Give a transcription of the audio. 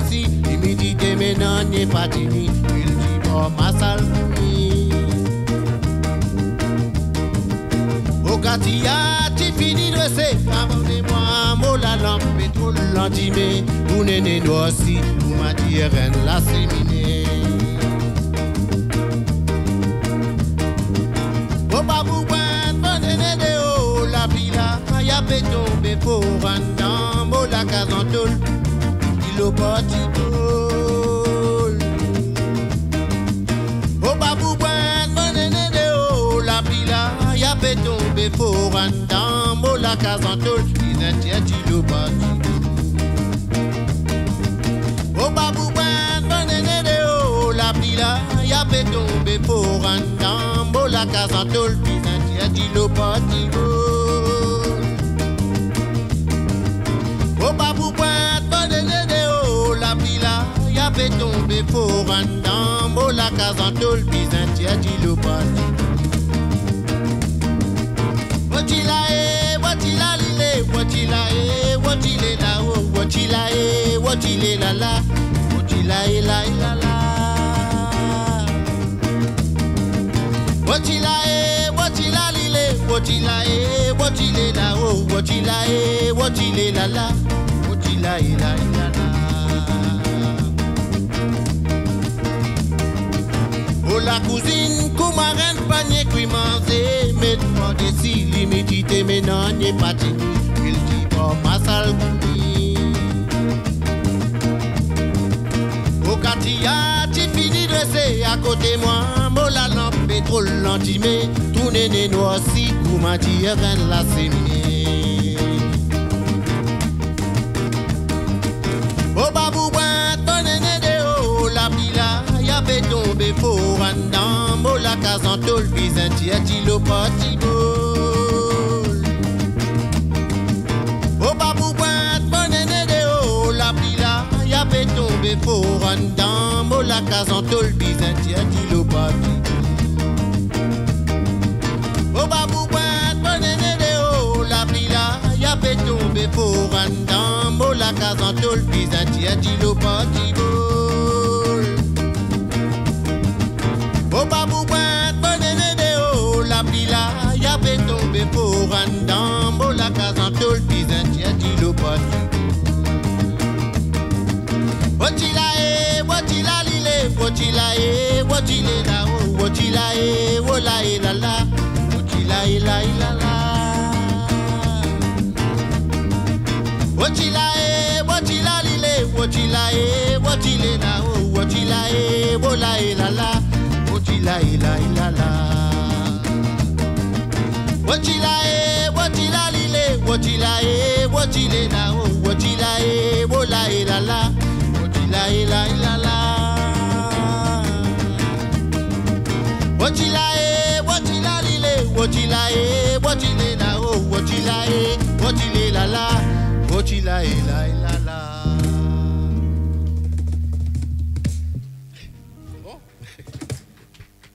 desi, imidite menan n'est pas tini, il dit bon ma salmi. Au Katia, tu finis de se, abonnez-moi, mo la lampe, pétrole l'antimé, tout néné nous aussi, tout m'a dit reine la séminée. Au babou, bon néné de haut, la pila, y'a pétombé pour un dame, mo la casantole, il au bâti d'ol. Au babou, bon néné de haut, la pila, y'a pétombé pour un dame, mo la casantole, il est au bâti. Au babou, bon néné de haut, la pila, y'a pétombé pour un dame, mo la casantole, il est au bâti. Au babou, bon néné de haut, la pila, y'a pétombé pour un dame, mo la casantole, il est au bâti. Wotila lile, wotila la o, wotile la la, wotila la la la. Wotila lile, wotile la o, wotile la la, wotila la la la. Oh la cousine, coumarène, panier, qui manger, mets-moi des cils, immédiate, mais non, n'est pas tenu, il dit bon, ma sale cousine. Au Katia, tu finis de se, à côté moi, mo la lampe, pétrole, l'antimé, tout néné noir aussi, coup m'a dit, reine la séminée. Au babou, bon néné de haut, la pila, y'a pétombé pour un dame, mo la casantole, bizanti, au petit bol. Au babou, bon néné de haut, la pila, y'a pétombé pour un dame, mo la casantole, bizanti, au petit. Au babou, bon néné de haut, la pila, y'a pétombé pour un dame, mo la casantole, bizanti, au petit bol. Au babou, bon néné de haut, la pila, y'a pétombé pour un dame, mo la casantole, bizanti, au petit. Wotila lile, wotile la o, wola la la, wotila la la. Wotila lile, wotile la o, wola la la, wotila la la. Wotila lile, wotile la o, wola la la, wotila la la. Wotila lile, wotile la o, wotile la la, wotila la la.